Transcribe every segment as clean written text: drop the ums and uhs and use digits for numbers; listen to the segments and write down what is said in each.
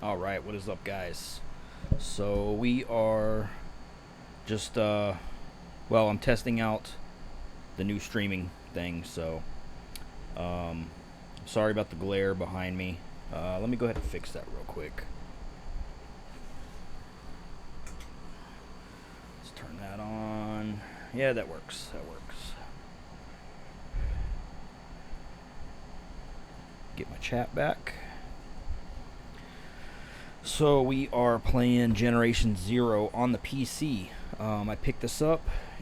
All right, what is up, guys? So we are just I'm testing out the new streaming thing. So sorry about the glare behind me. Let me go ahead and fix that real quick. Let's turn that on. Yeah, that works. That works. Get my chat back. So we are playing Generation Zero on the PC. I picked this up,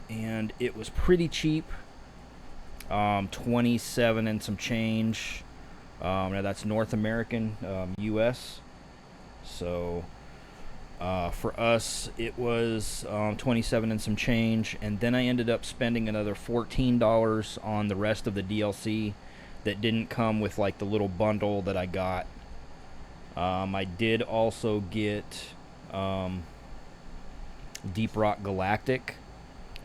and it was pretty cheap. 27 and some change. Now that's North American, U.S. So for us, it was 27 and some change, and then I ended up spending another $14 on the rest of the DLC that didn't come with like the little bundle that I got. I did also get Deep Rock Galactic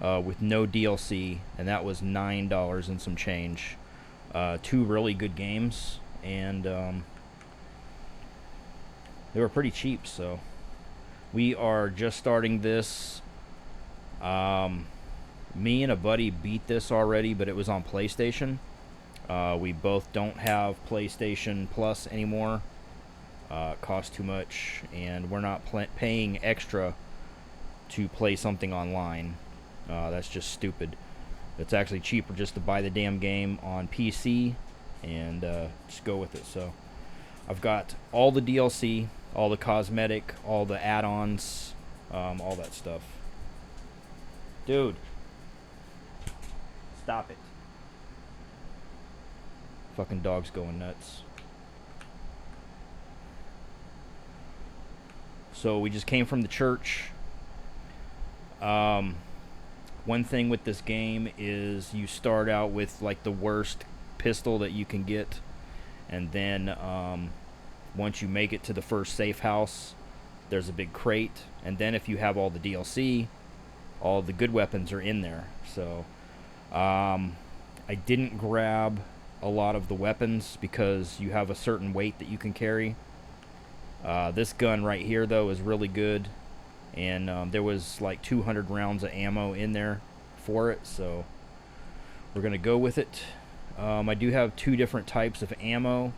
with no DLC, and that was $9 and some change. Two really good games, and they were pretty cheap. So we are just starting this. Me and a buddy beat this already, but it was on PlayStation. We both don't have PlayStation Plus anymore. It costs too much, and we're not paying extra to play something online. That's just stupid. It's actually cheaper just to buy the damn game on PC and just go with it. So I've got all the DLC, all the cosmetic, all the add-ons, all that stuff. Dude, stop it. Fucking dog's going nuts. So we just came from the church. One thing with this game is you start out with like the worst pistol that you can get, and then once you make it to the first safe house, there's a big crate, and then if you have all the DLC, all the good weapons are in there. So I didn't grab a lot of the weapons because you have a certain weight that you can carry. This gun right here, though, is really good, and there was like 200 rounds of ammo in there for it, so we're going to go with it. I do have two different types of ammo,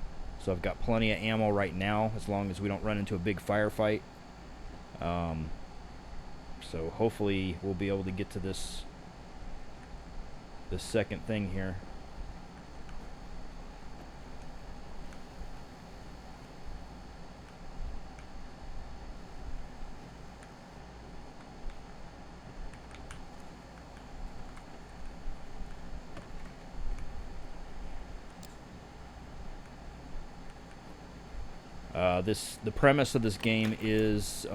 so I've got plenty of ammo right now, as long as we don't run into a big firefight. So hopefully we'll be able to get to this second thing here. The premise of this game is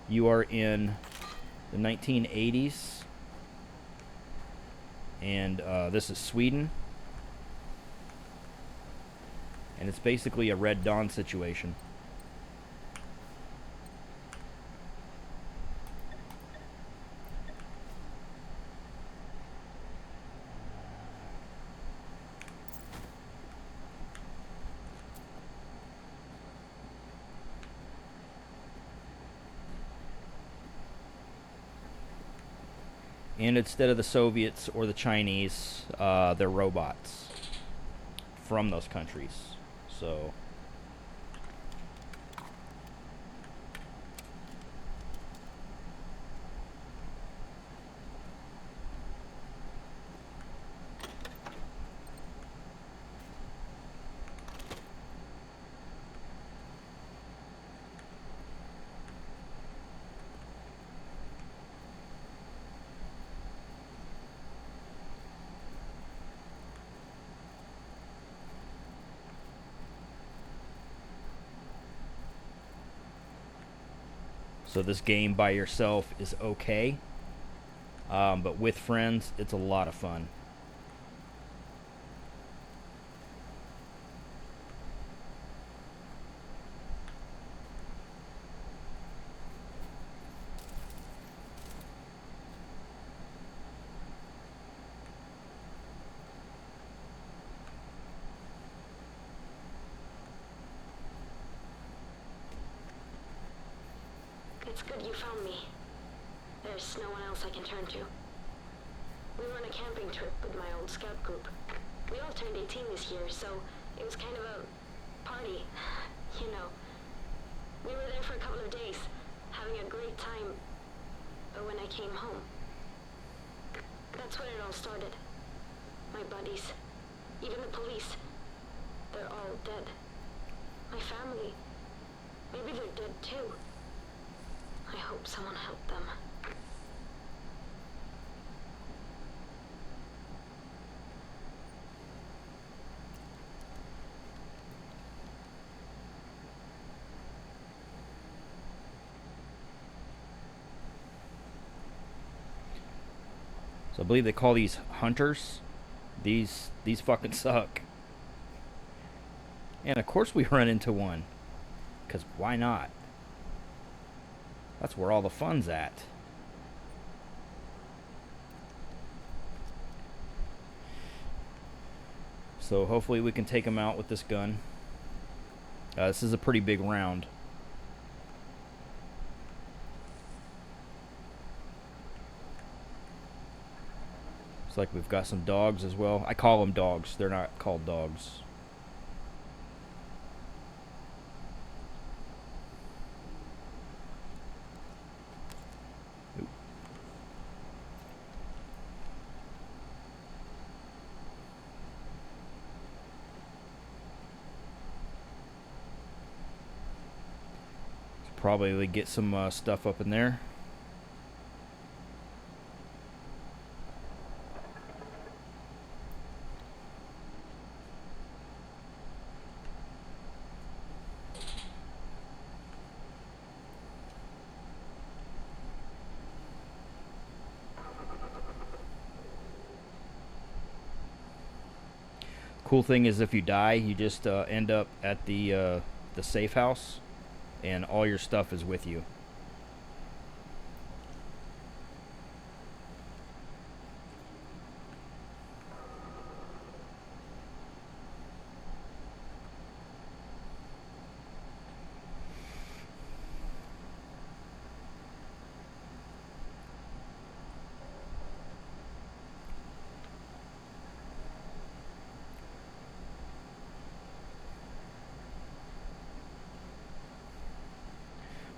you are in the 1980s, and this is Sweden, and it's basically a Red Dawn situation. And instead of the Soviets or the Chinese, they're robots from those countries. So this game by yourself is okay, but with friends, it's a lot of fun. It's good you found me. There's no one else I can turn to. We were on a camping trip with my old scout group. We all turned 18 this year, so it was kind of a party, you know. We were there for a couple of days, having a great time. But when I came home, that's when it all started. My buddies, even the police, they're all dead. My family, maybe they're dead too. I hope someone helped them. So I believe they call these hunters. These fucking suck. And of course we run into one. Because why not? That's where all the fun's at. So hopefully we can take him out with this gun. This is a pretty big round. Looks like we've got some dogs as well. I call them dogs. They're not called dogs. Probably get some stuff up in there. Cool thing is if you die, you just end up at the safe house, and all your stuff is with you.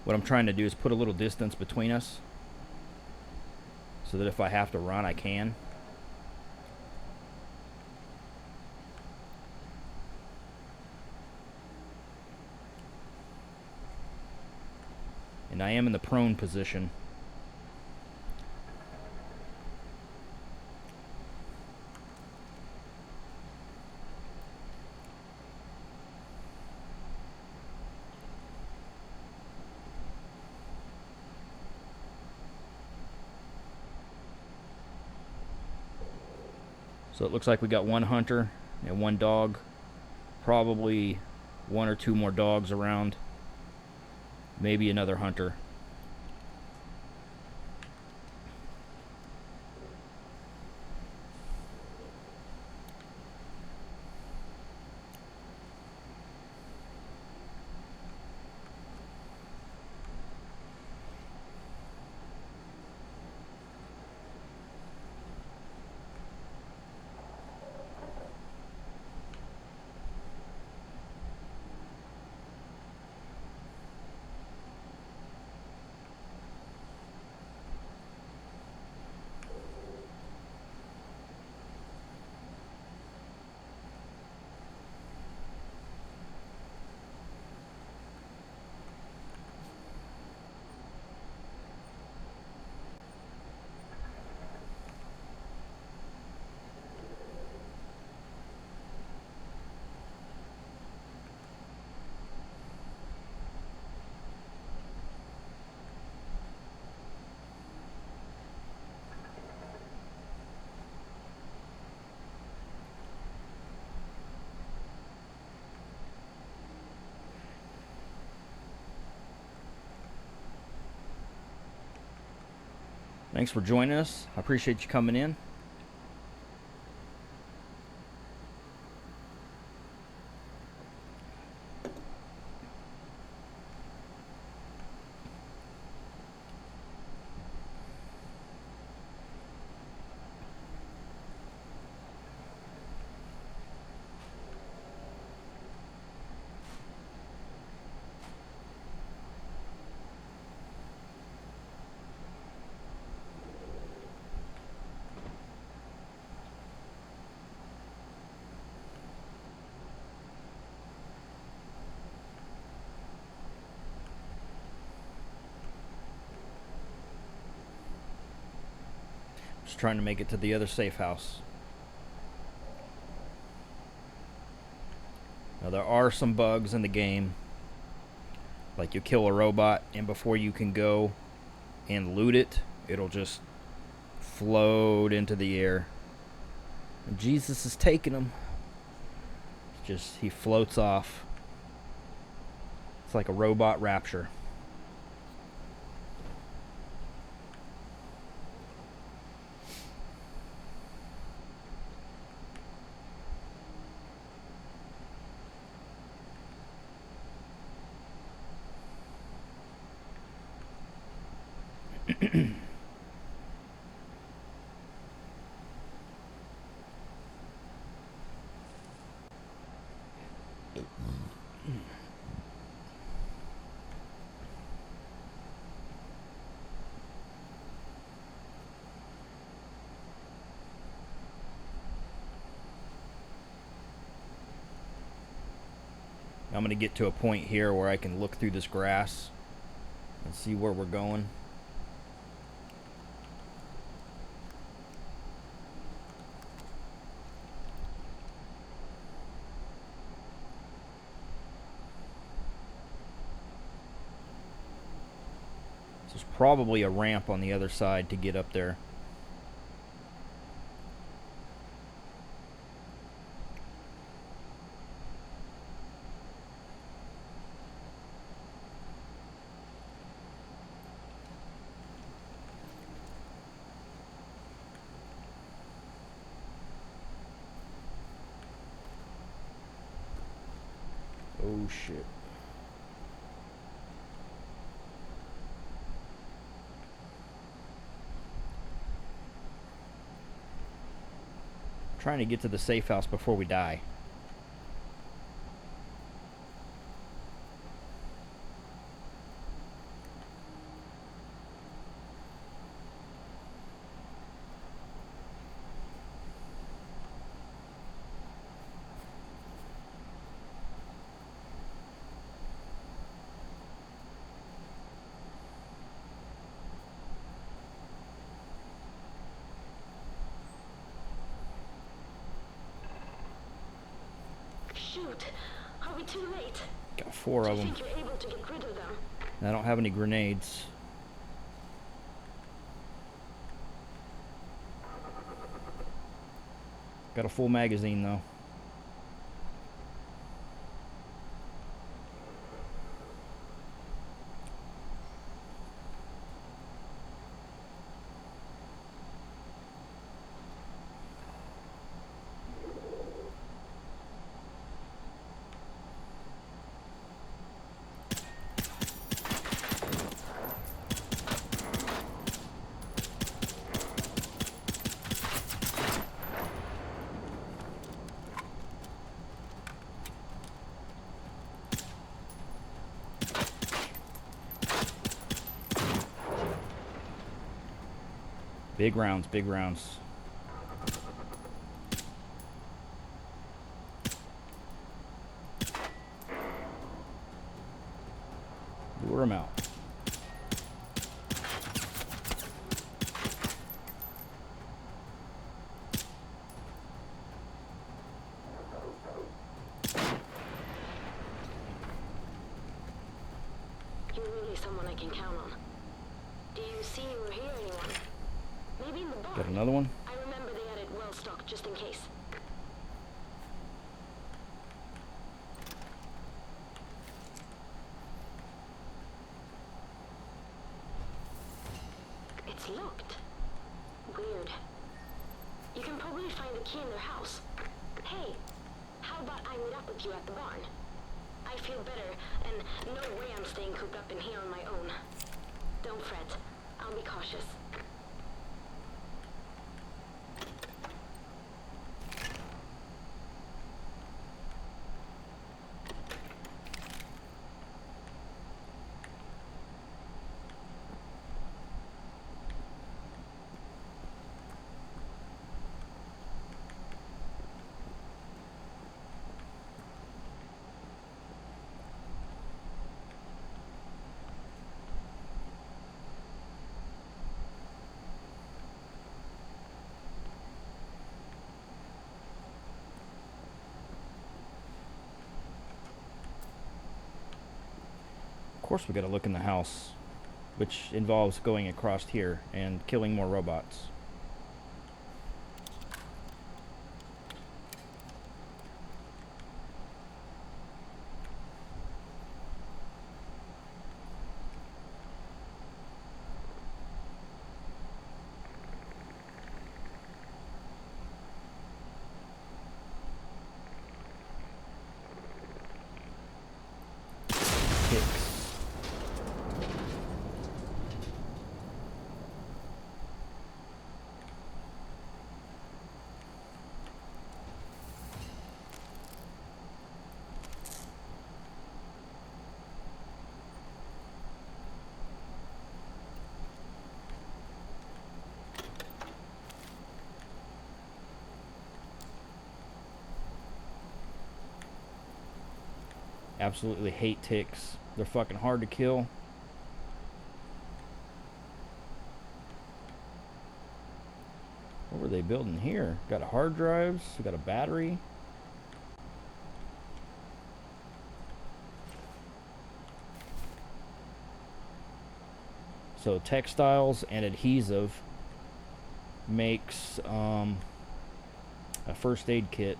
What I'm trying to do is put a little distance between us so that if I have to run, I can. And I am in the prone position. So it looks like we got one hunter and one dog. Probably one or two more dogs around. Maybe another hunter. Thanks for joining us. I appreciate you coming in. just trying to make it to the other safe house. Now there are some bugs in the game. Like you kill a robot and before you can go and loot it, it'll just float into the air. And Jesus is taking him. He floats off. It's like a robot rapture. I'm going to get to a point here where I can look through this grass and see where we're going. There's probably a ramp on the other side to get up there. Oh shit. Trying to get to the safe house before we die. Shoot! Are we too late? Got 4 of them. Do you think you're able to get rid of them? I don't have any grenades. Got a full magazine though. Big rounds, big rounds. Lure him out. You're really someone I can count on. Do you see or hear anyone? Maybe in the bar. Got another one? I remember they had it well stocked just in case. It's locked. Weird. You can probably find the key in their house. Hey, how about I meet up with you at the barn? I feel better, and no way I'm staying cooped up in here on my own. Don't fret. I'll be cautious. course we gotta look in the house, which involves going across here and killing more robots. Ticks. Absolutely hate ticks. They're fucking hard to kill. What were they building here? Got a hard drives, we got a battery. So textiles and adhesive makes a first aid kit.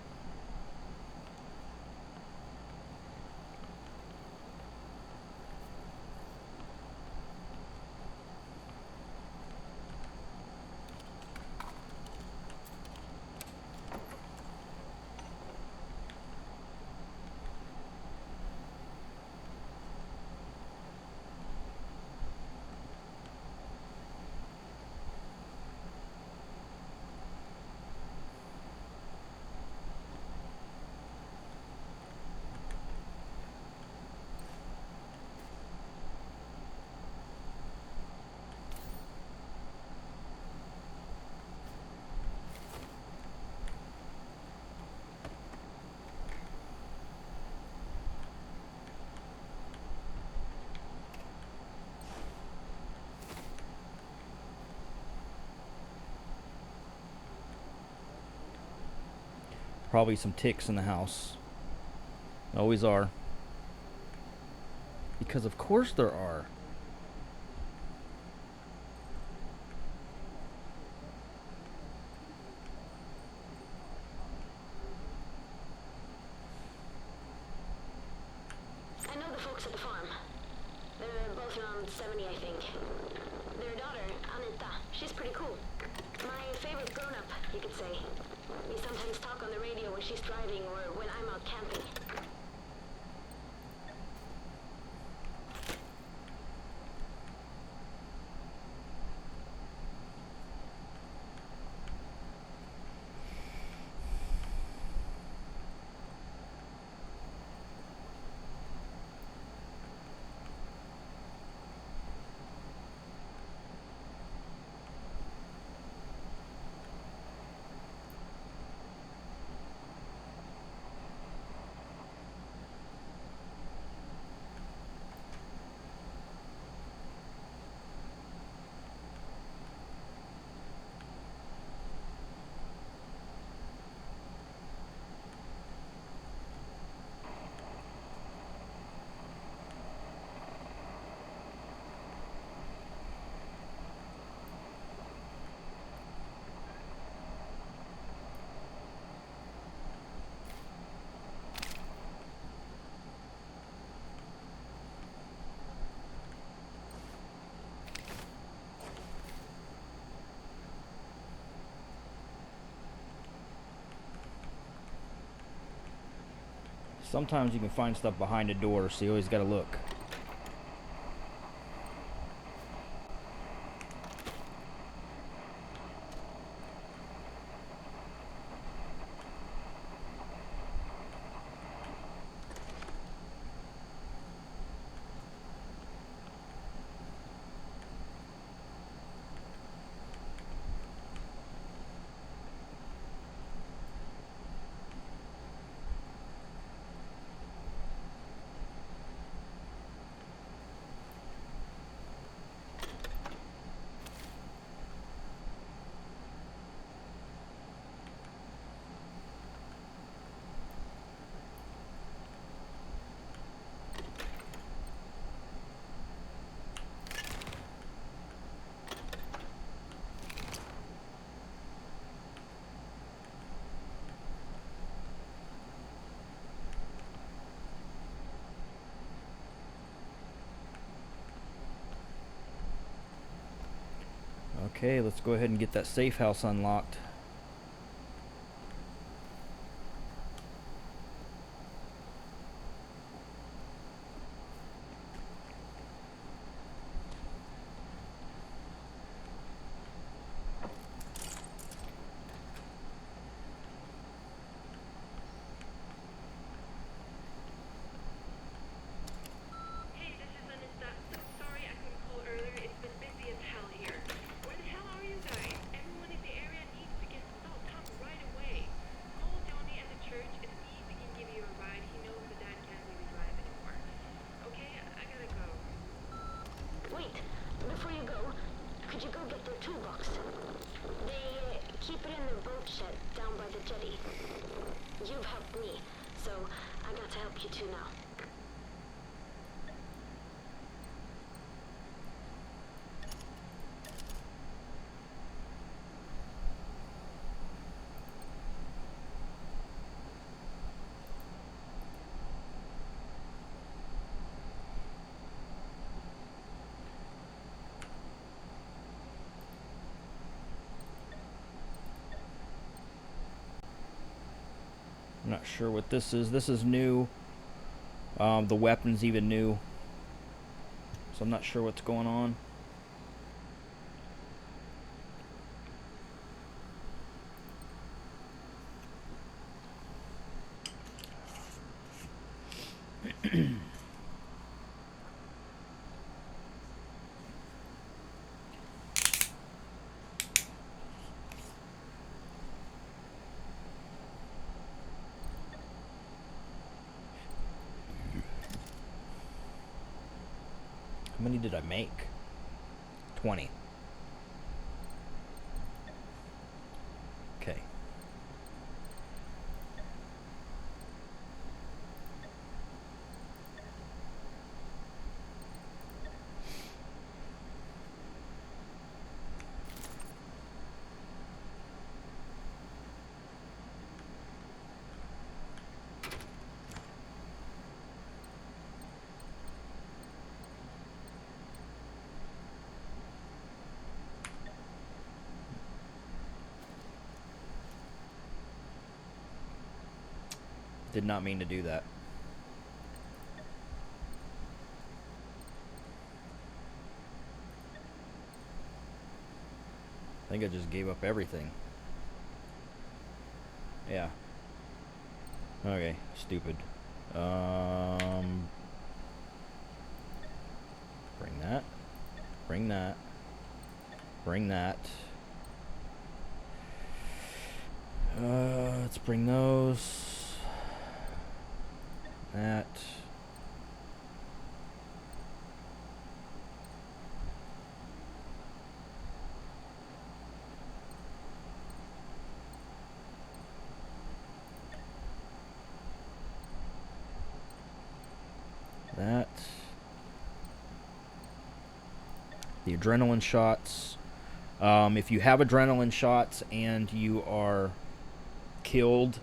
Probably some ticks in the house. Always are. Because of course there are. I know the folks at the farm. They're both around 70, I think. Their daughter, Anita, she's pretty cool. My favorite grown-up, you could say. We sometimes talk on the radio when she's driving or when I'm out camping. Sometimes you can find stuff behind a door, so you always gotta look. Okay, let's go ahead and get that safe house unlocked. Hey, this is Anista. So sorry I couldn't call earlier. It's been busy as hell here. Where the hell are you guys? Everyone in the area needs to get to Salt Town right away. Call Johnny at the church and see if he can give you a ride. He knows the dad can't really drive anymore. Okay, I gotta go. Wait, before you go, could you go get their toolbox? They keep it in their boat shed down by the jetty. You've helped me, so I got to help you too now. I'm not sure what this is. This is new. The weapon's even new. So I'm not sure what's going on. How many did I make? 20. Okay. Did not mean to do that. I think I just gave up everything. Yeah. Okay, stupid. Bring that. Bring that. Bring that. Let's bring those. That. That. The adrenaline shots. If you have adrenaline shots and you are killed,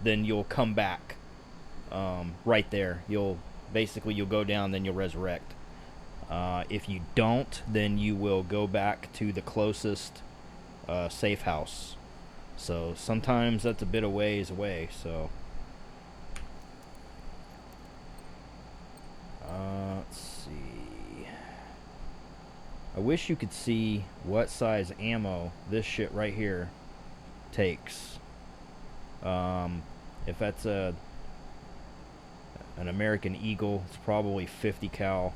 then you'll come back. Right there. You'll go down, then you'll resurrect. If you don't, then you will go back to the closest safe house. So sometimes that's a bit of ways away. So let's see. I wish you could see what size ammo this shit right here takes. If that's an American Eagle, it's probably 50 cal.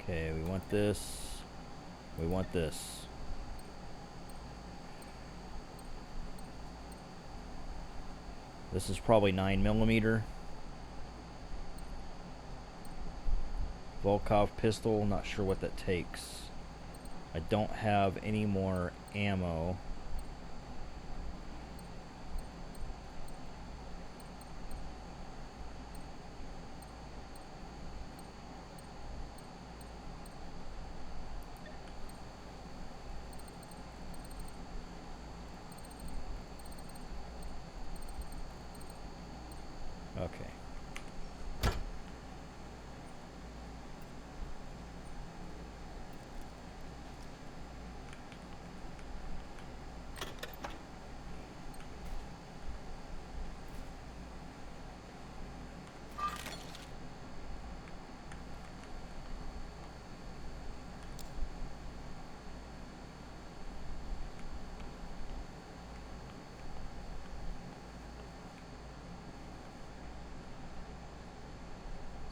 Okay, we want this. We want this. This is probably 9mm. Volkov pistol, not sure what that takes. I don't have any more ammo.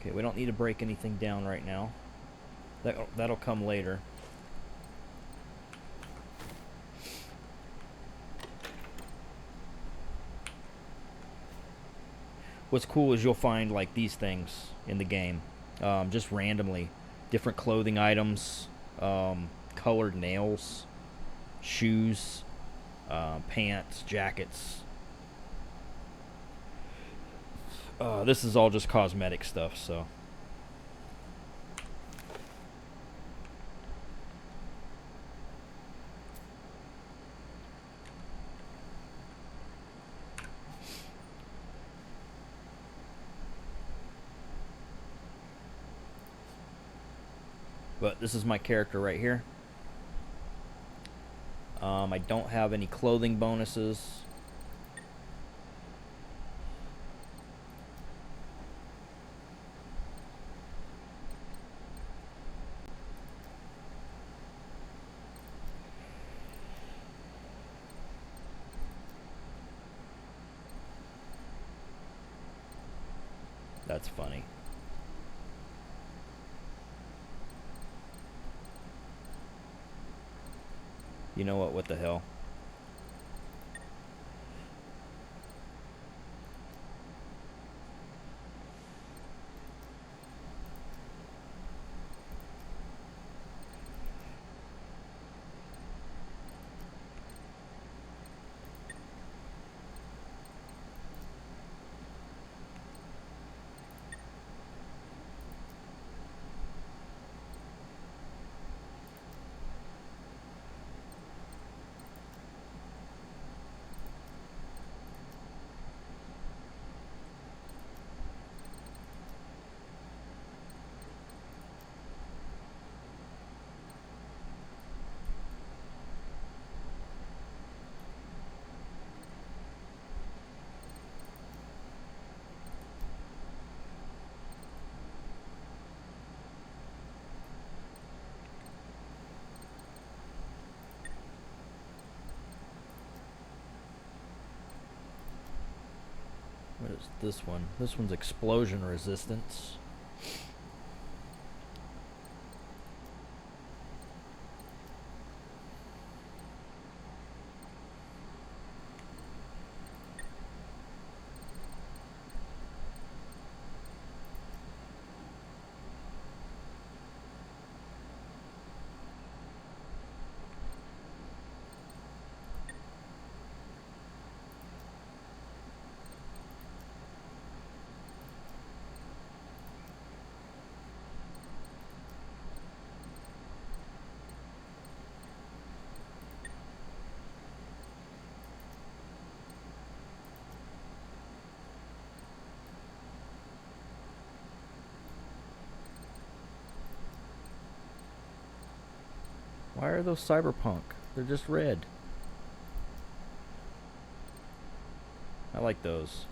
Okay, we don't need to break anything down right now. That'll come later. What's cool is you'll find like these things in the game, just randomly, different clothing items, colored nails, shoes, pants, jackets. This is all just cosmetic stuff, so. But this is my character right here. I don't have any clothing bonuses. That's funny. You know what? What the hell? What is this one? This one's explosion resistance. Why are those cyberpunk? They're just red. I like those.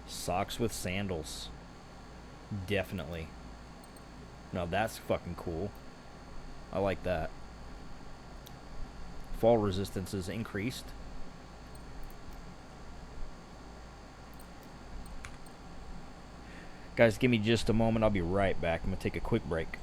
Socks with sandals. Definitely. Now that's fucking cool. I like that. Fall resistance is increased. Guys, give me just a moment. I'll be right back. I'm going to take a quick break.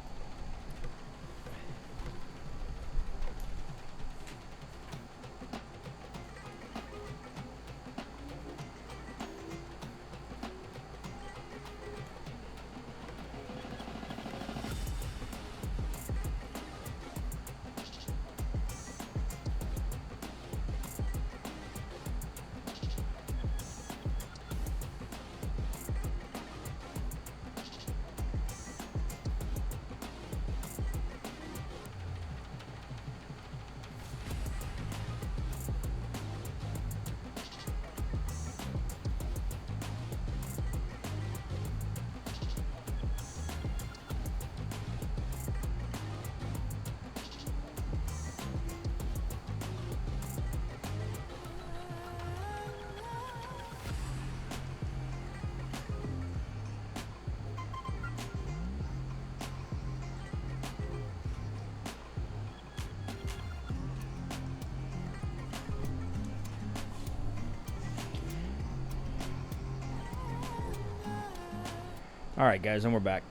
Alright, guys, and we're back.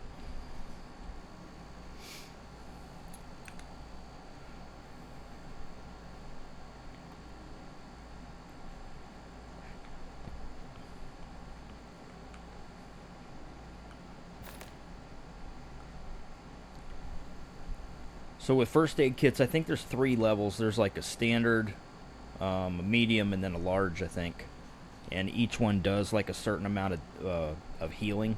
So with first aid kits, I think there's 3 levels. There's like a standard, a medium, and then a large, I think. And each one does like a certain amount of healing.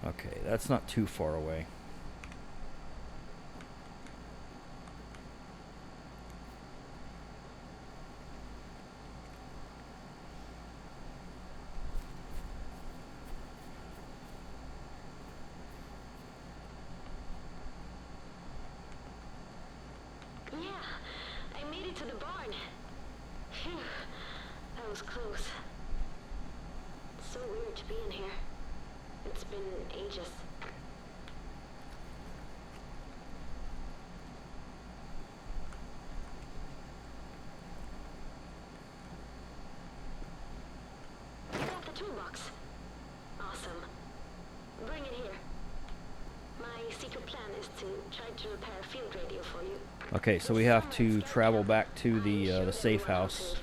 Okay, that's not too far away. Yeah, I made it to the barn. Phew, that was close. It's so weird to be in here. It's been ages. I got the toolbox. Awesome. Bring it here. My secret plan is to try to repair a field radio for you. Okay, so we have to travel back to the safe house,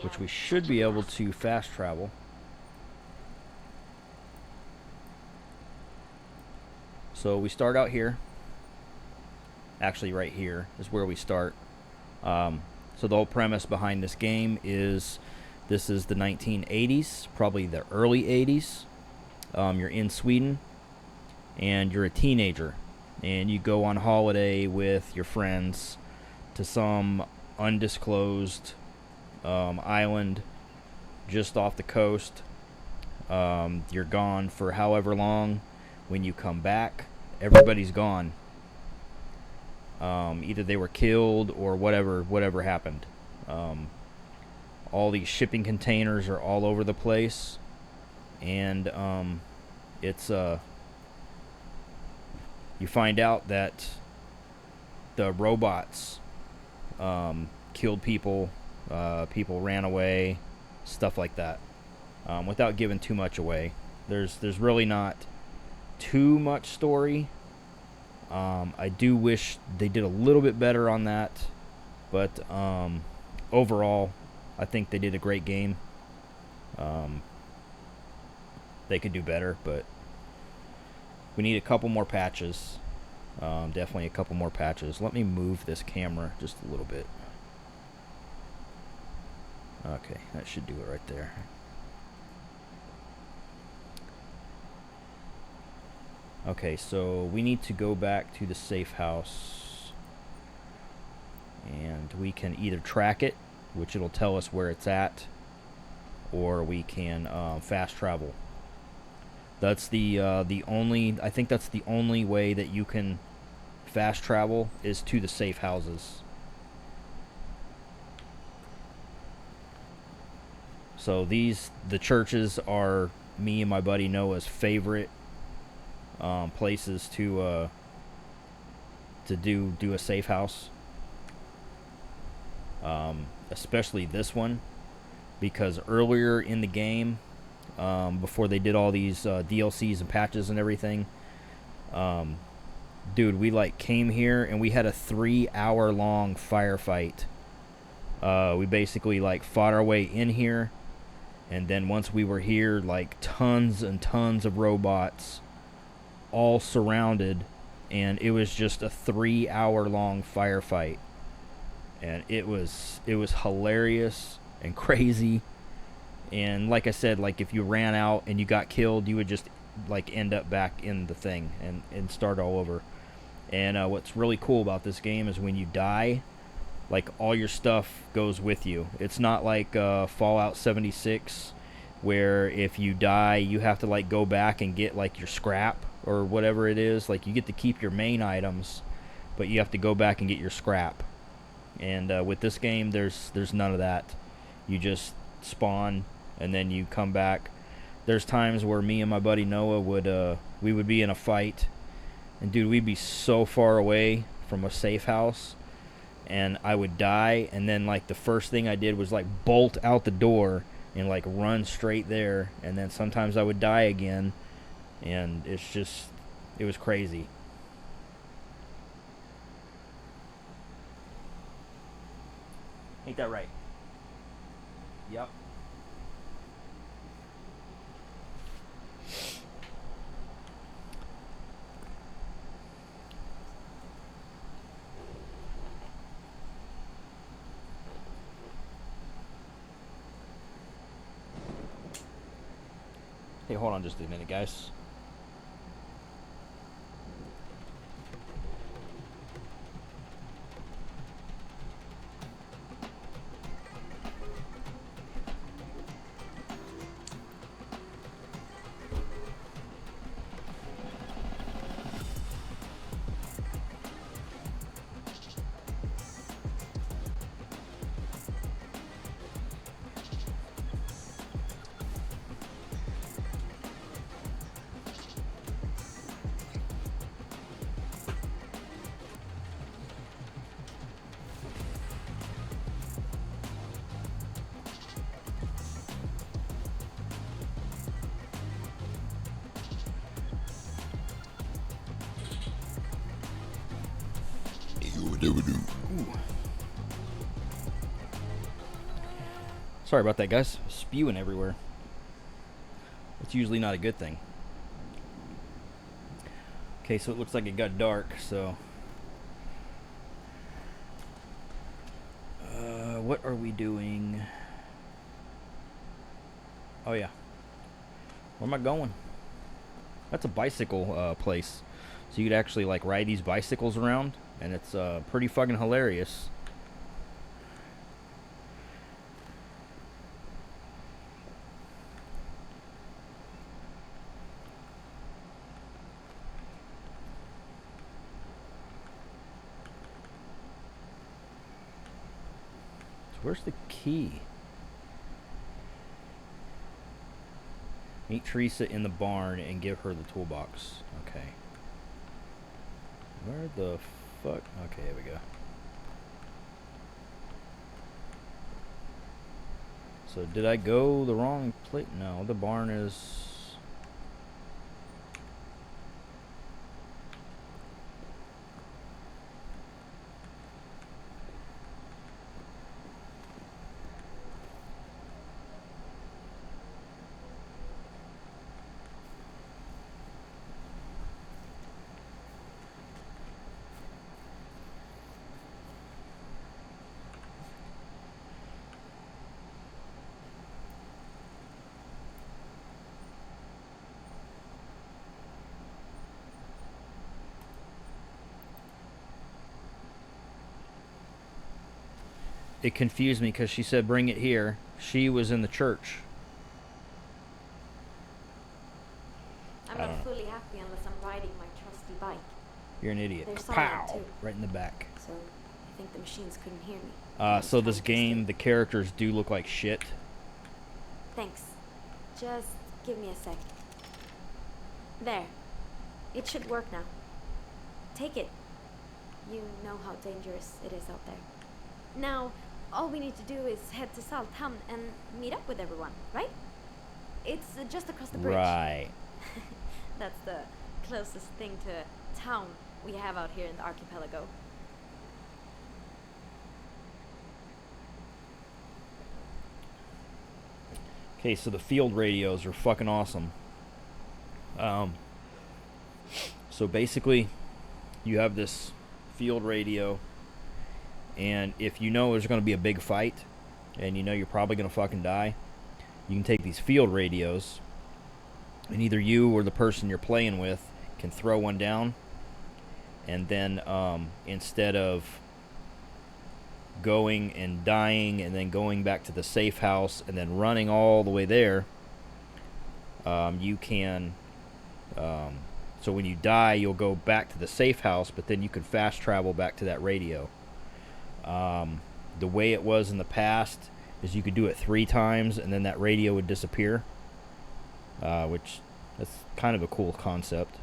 which we should be able to fast travel. So we start out here. Actually, right here is where we start. So the whole premise behind this game is this is the 1980s, probably the early 80s. You're in Sweden, and you're a teenager, and you go on holiday with your friends to some undisclosed island just off the coast. You're gone for however long. When you come back, everybody's gone. Either they were killed or whatever happened. All these shipping containers are all over the place, and it's you find out that the robots killed people, people ran away, stuff like that. Without giving too much away, there's really not too much story. I do wish they did a little bit better on that, but overall, I think they did a great game. They could do better, but we need a couple more patches. Definitely a couple more patches. Let me move this camera just a little bit. Okay, that should do it right there. Okay, so we need to go back to the safe house, and we can either track it, which it'll tell us where it's at, or we can fast travel. That's the only, I think that's the only way that you can fast travel is to the safe houses. So the churches are me and my buddy Noah's favorite places to do a safe house. Especially this one, because earlier in the game, before they did all these DLCs and patches and everything, dude, we like came here and we had a 3-hour long firefight. We basically like fought our way in here, and then once we were here, like tons and tons of robots all surrounded, and it was just a 3-hour long firefight, and it was hilarious and crazy. And like I said, like if you ran out and you got killed, you would just like end up back in the thing and start all over. And what's really cool about this game is when you die, like all your stuff goes with you. It's not like Fallout 76 where if you die you have to like go back and get like your scrap or whatever it is. Like you get to keep your main items, but you have to go back and get your scrap. And with this game there's none of that. You just spawn and then you come back. There's times where me and my buddy Noah we would be in a fight, and dude, we'd be so far away from a safe house, and I would die, and then like the first thing I did was like bolt out the door and like run straight there, and then sometimes I would die again, and it was crazy. Ain't that right? Yep. Hey, hold on just a minute, guys. Ooh. Sorry about that, guys. Spewing everywhere. It's usually not a good thing. Okay, so it looks like it got dark, so... what are we doing? Oh, yeah. Where am I going? That's a bicycle place. So you could actually, like, ride these bicycles around, and it's pretty fucking hilarious. Where's the key? Meet Teresa in the barn and give her the toolbox. Okay. Where the fuck? Okay, here we go. So did I go the wrong place? No, the barn is... It confused me because she said bring it here. She was in the church. I'm not fully happy unless I'm riding my trusty bike. You're an idiot. There's silent Pow! too. Right in the back. So I think the machines couldn't hear me. So this game, the characters do look like shit. Thanks. Just give me a sec. There. It should work now. Take it. You know how dangerous it is out there. Now, all we need to do is head to Salthamn and meet up with everyone, right? It's just across the bridge. Right. That's the closest thing to town we have out here in the archipelago. Okay, so the field radios are fucking awesome. So basically, you have this field radio, and if you know there's going to be a big fight, and you know you're probably going to fucking die, you can take these field radios, and either you or the person you're playing with can throw one down, and then instead of going and dying and then going back to the safe house and then running all the way there, you can so when you die you'll go back to the safe house, but then you can fast travel back to that radio. The way it was in the past is you could do it 3 times and then that radio would disappear, which that's kind of a cool concept.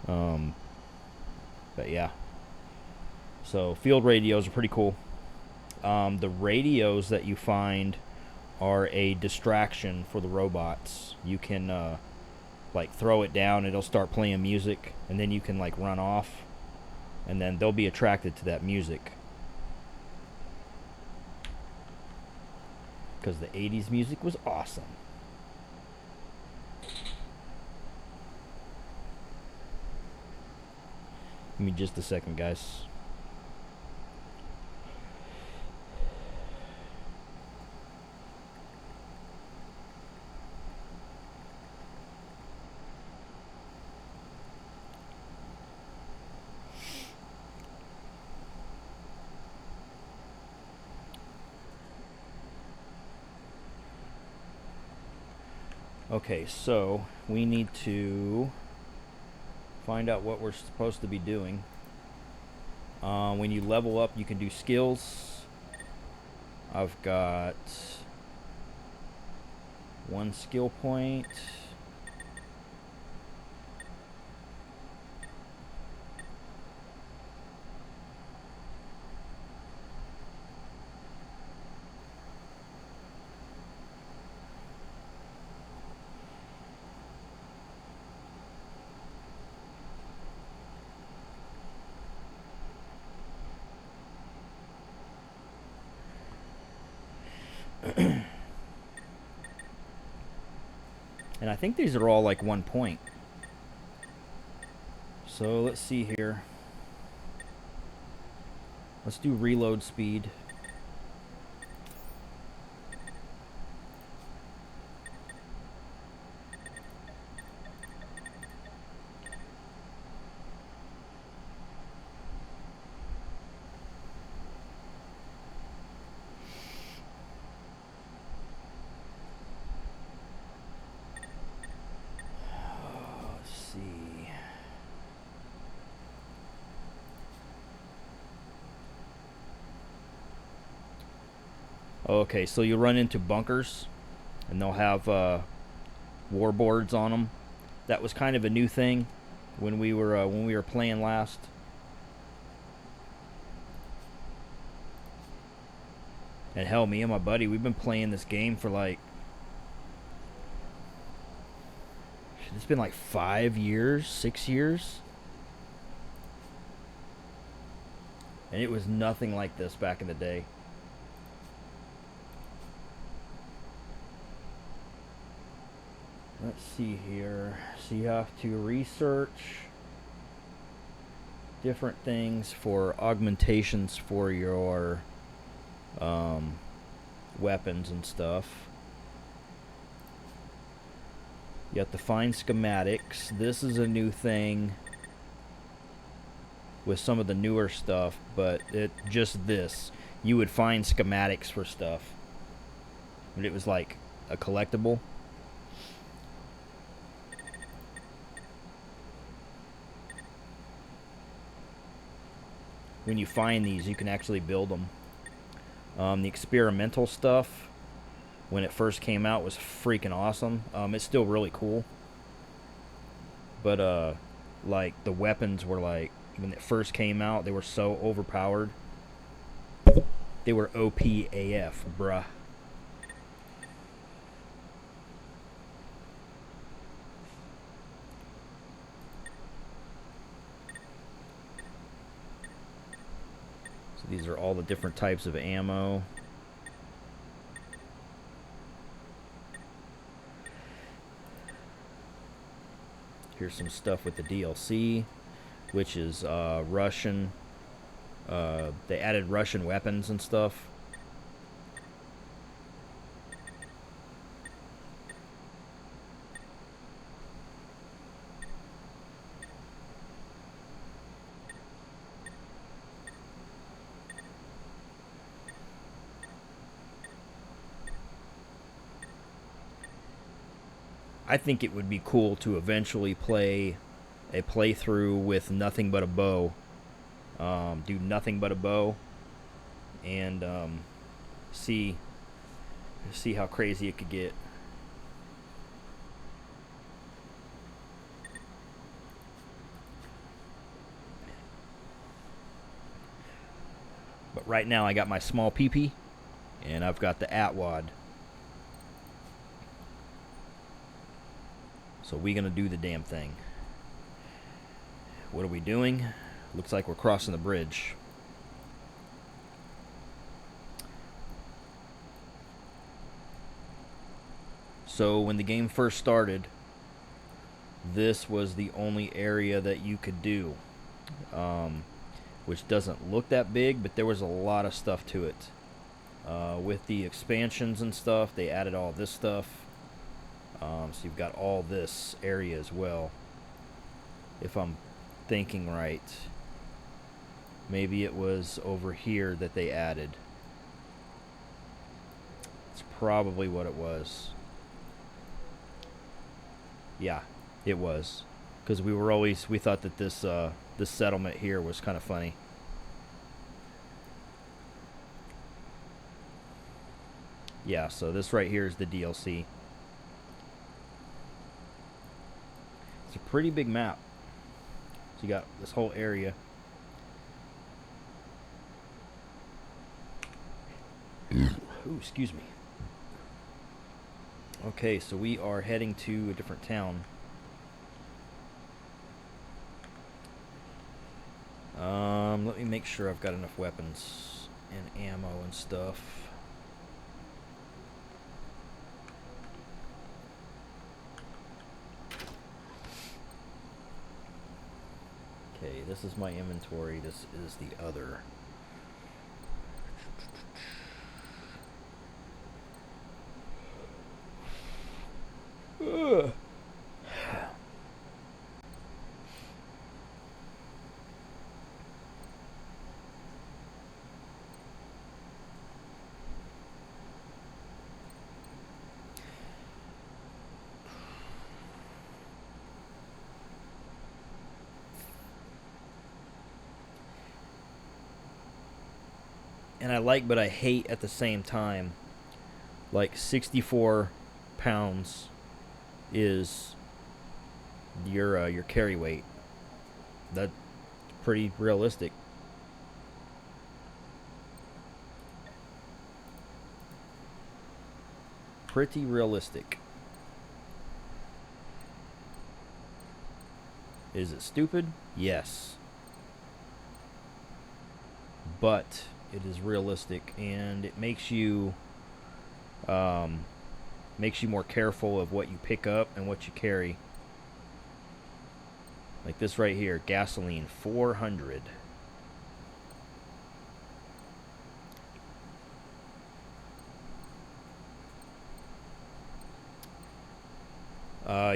But yeah, so field radios are pretty cool. The radios that you find are a distraction for the robots. You can like throw it down, it'll start playing music, and then you can like run off, and then they'll be attracted to that music. Because the 80s music was awesome. Give me just a second, guys. Okay, so we need to find out what we're supposed to be doing. When you level up, you can do skills. I've got 1 skill point. And I think these are all like 1 point. So let's see here. Let's do reload speed. Okay, so you'll run into bunkers, and they'll have war boards on them. That was kind of a new thing when we were playing last. And hell, me and my buddy, we've been playing this game for like, it's been like 5 years, 6 years. And it was nothing like this back in the day. Let's see here. So you have to research different things for augmentations for your weapons and stuff. You have to find schematics. This is a new thing with some of the newer stuff, but just this. You would find schematics for stuff. But it was like a collectible. When you find these, you can actually build them. The experimental stuff, when it first came out, was freaking awesome. It's still really cool. But, like, the weapons were, like, when it first came out, they were so overpowered. They were OP AF, bruh. These are all the different types of ammo. Here's some stuff with the DLC, which is Russian. They added Russian weapons and stuff. I think it would be cool to eventually play a playthrough with nothing but a bow. Do nothing but a bow, and see see how crazy it could get. But right now I got my small PP, and I've got the Atwad. So we gonna do the damn thing. What are we doing? Looks like we're crossing the bridge. So when the game first started, this was the only area that you could do, which doesn't look that big, but there was a lot of stuff to it. With the expansions and stuff, they added all this stuff. So you've got all this area as well. If I'm thinking right, maybe it was over here that they added. It's probably what it was. Yeah, it was, because we thought that this settlement here was kind of funny. Yeah, so this right here is the DLC. It's a pretty big map. So you got this whole area. Ooh, excuse me. Okay, so we are heading to a different town. Let me make sure I've got enough weapons and ammo and stuff. Okay, this is my inventory. This is the other. Ugh. And I like, but I hate at the same time. Like 64 pounds is your carry weight. That's pretty realistic. Pretty realistic. Is it stupid? Yes. But it is realistic, and it makes you more careful of what you pick up and what you carry. Like this right here, gasoline 400.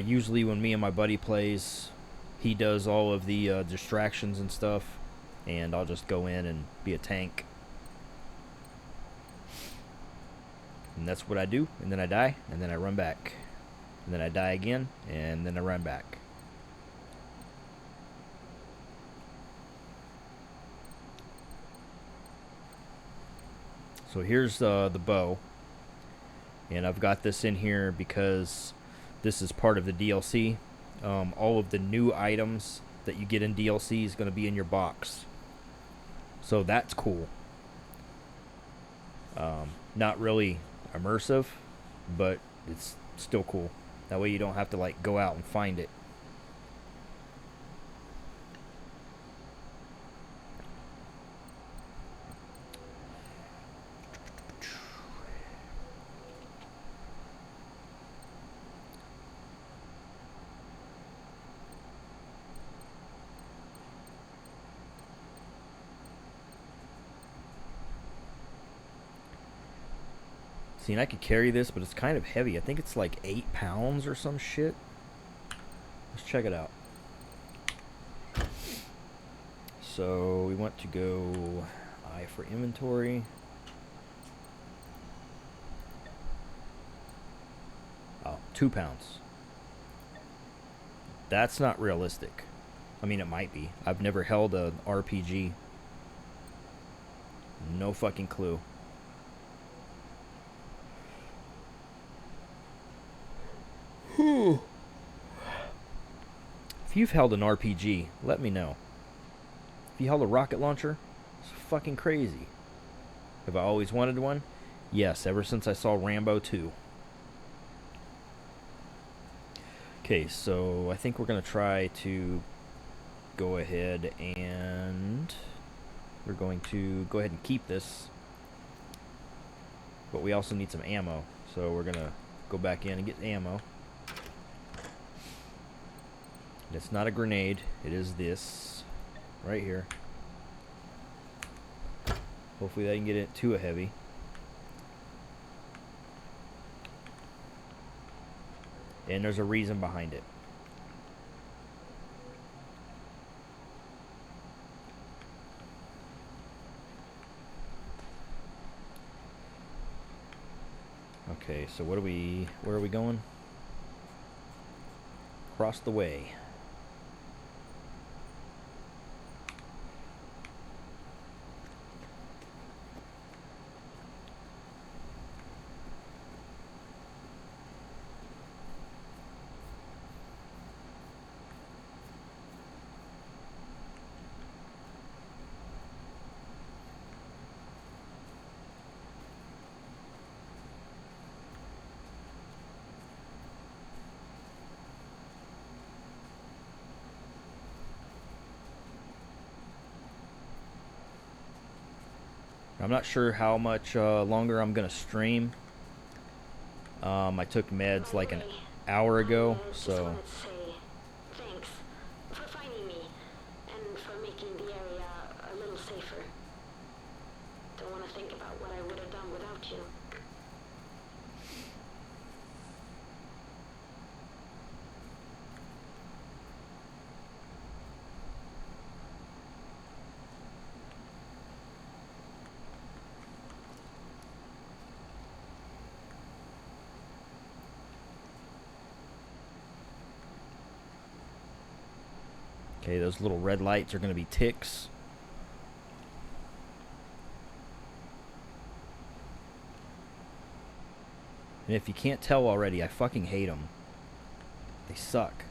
Usually when me and my buddy plays, he does all of the distractions and stuff, and I'll just go in and be a tank. And that's what I do, and then I die, and then I run back. And then I die again, and then I run back. So here's the bow. And I've got this in here because this is part of the DLC. All of the new items that you get in DLC is going to be in your box. So that's cool. Not really immersive, but it's still cool. That way you don't have to like go out and find it. See, and I could carry this, but it's kind of heavy. I think it's like 8 pounds or some shit. Let's check it out. So we want to go I for inventory. Oh, 2 pounds. That's not realistic. I mean, it might be. I've never held an RPG. No fucking clue. If you've held an RPG, let me know. If you held a rocket launcher, it's fucking crazy. Have I always wanted one? Yes, ever since I saw Rambo 2. Okay, so I think we're going to try to go ahead and we're going to go ahead and keep this. But we also need some ammo. So we're going to go back in and get ammo. It's not a grenade. It is this right here. Hopefully I can get it too heavy. And there's a reason behind it. Okay, so where are we going? Across the way. I'm not sure how much longer I'm going to stream. I took meds like an hour ago, Just so wanted to say thanks for finding me and for making the area a little safer. Don't want to think about what I would have done without you. okay, those little red lights are going to be ticks. And if you can't tell already, I fucking hate them. They suck.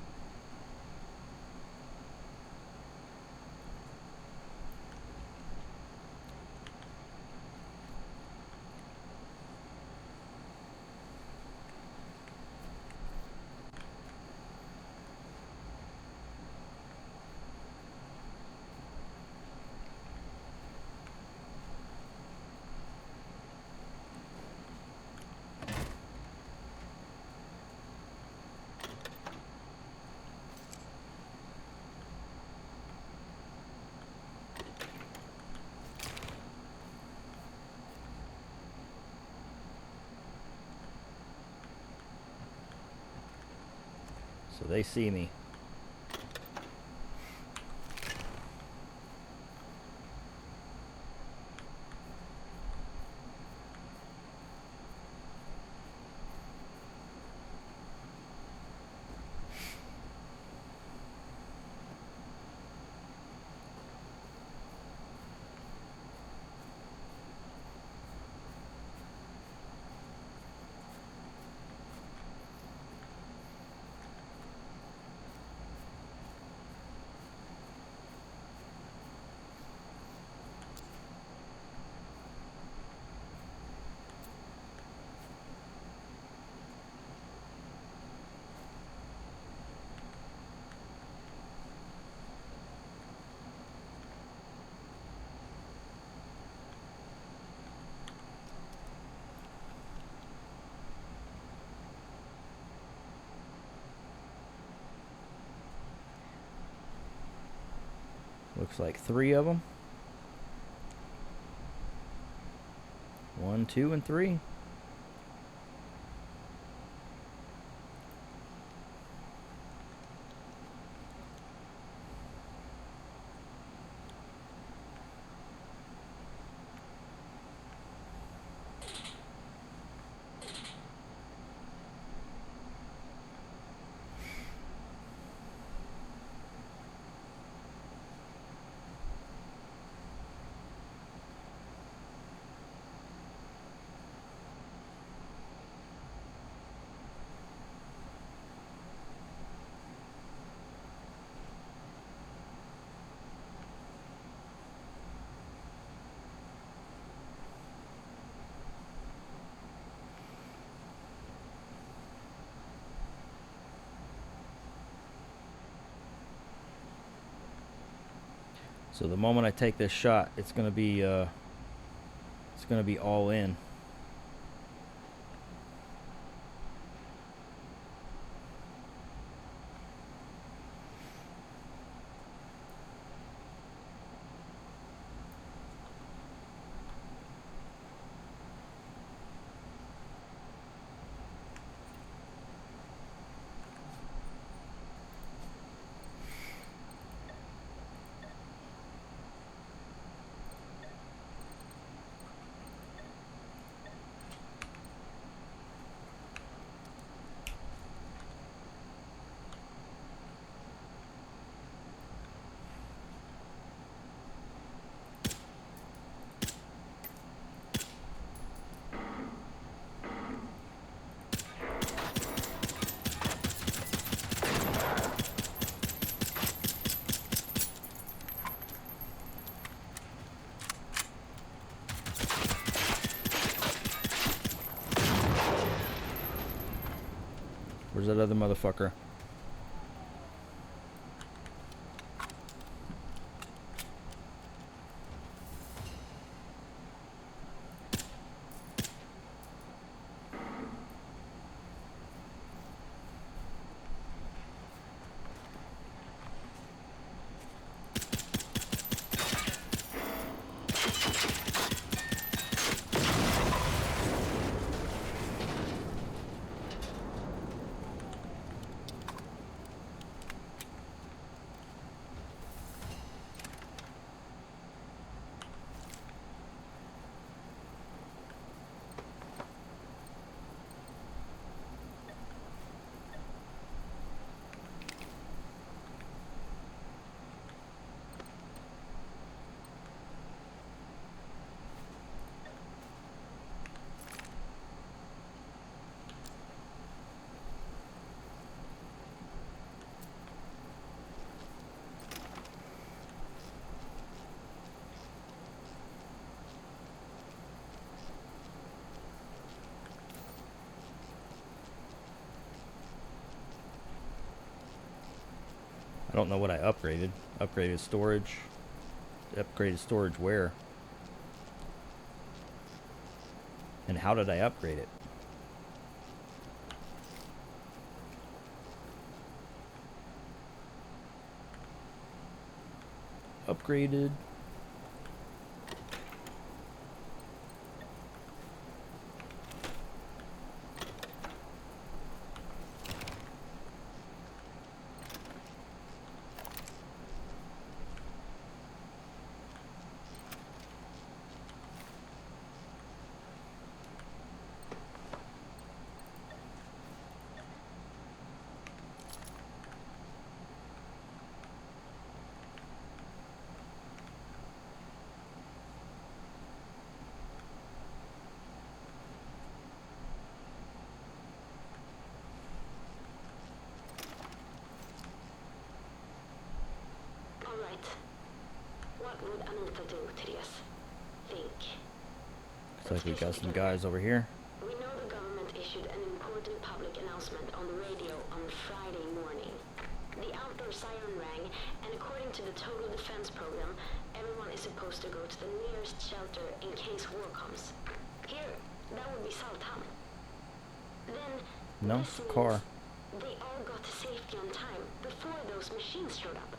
So they see me. Looks like 3 of them. 1, 2, and 3. So the moment I take this shot, it's gonna be all in. Where's that other motherfucker? I don't know what I upgraded. Upgraded storage. Upgraded storage where? And how did I upgrade it? Upgraded. All right. What would Anita do, Therese? Think. Looks like we got some guys over here. We know the government issued an important public announcement on the radio on Friday morning. The outdoor siren rang, and according to the Total Defense Program, everyone is supposed to go to the nearest shelter in case war comes. Here, that would be Saltham. Then, No, this it's a means car. they all got to safety on time before those machines showed up.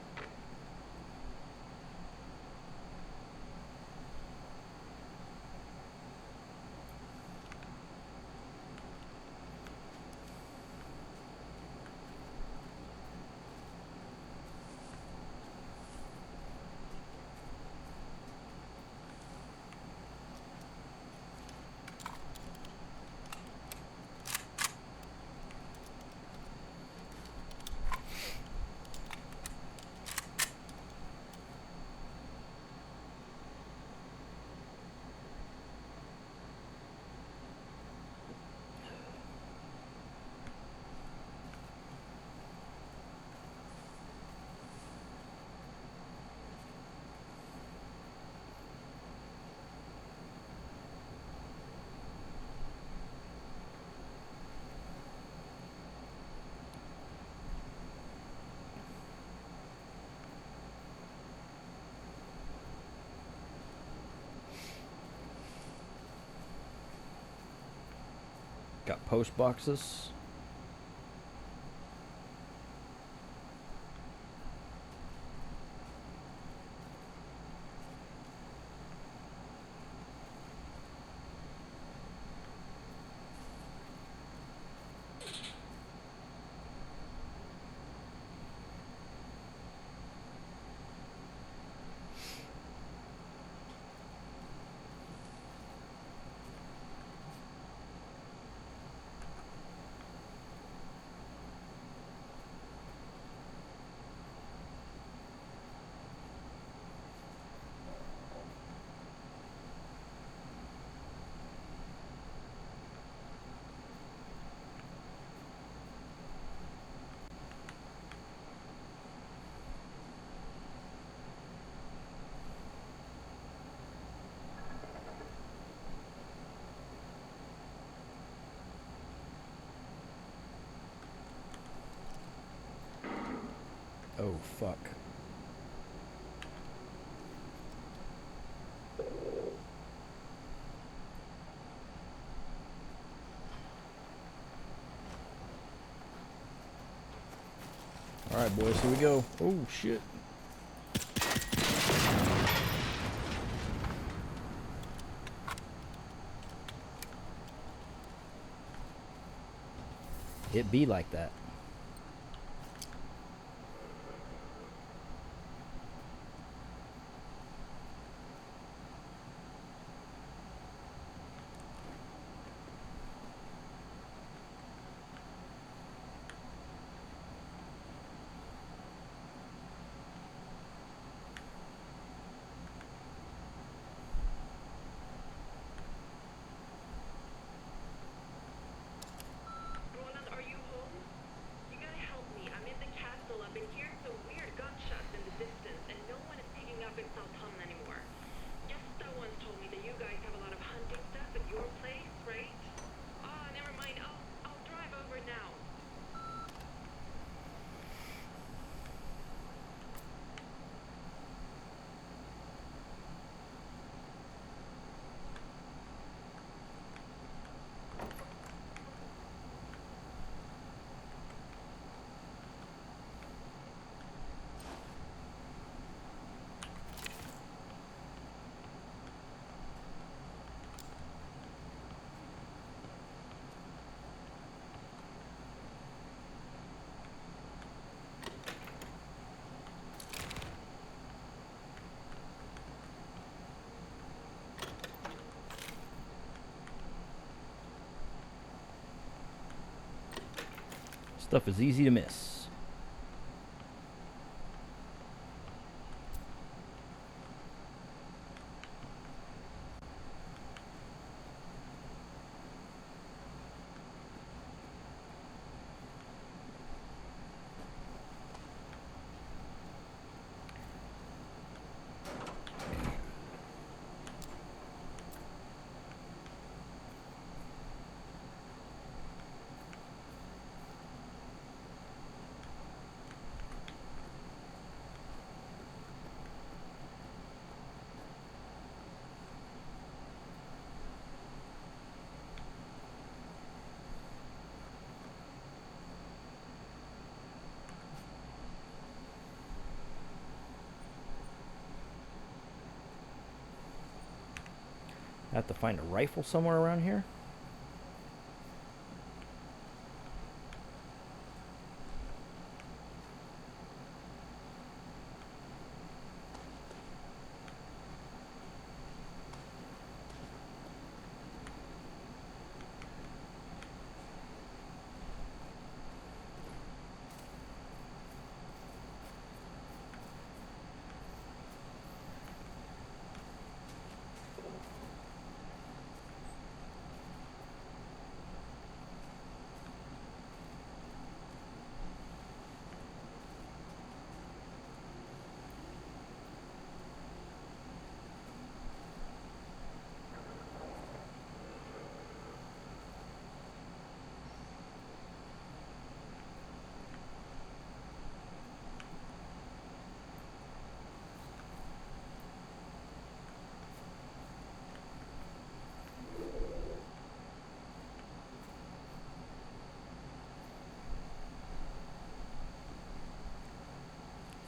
post boxes. Oh, fuck. Alright, boys, here we go. Oh, shit. It be like that. Roland, are you home? You gotta help me. I'm in the castle. I've been hearing some weird gunshots in the distance, and no one is picking up in South Hammond anymore. Jessica once told me that you guys have a lot of hunting stuff at your place, right? Oh, never mind. I'll drive over now. Stuff is easy to miss. I have to find a rifle somewhere around here.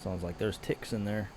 Sounds like there's ticks in there.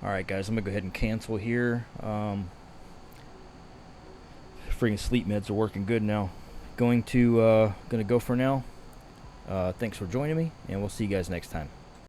Alright guys, I'm going to go ahead and cancel here. Freaking sleep meds are working good now. Gonna go for now. Thanks for joining me, and we'll see you guys next time.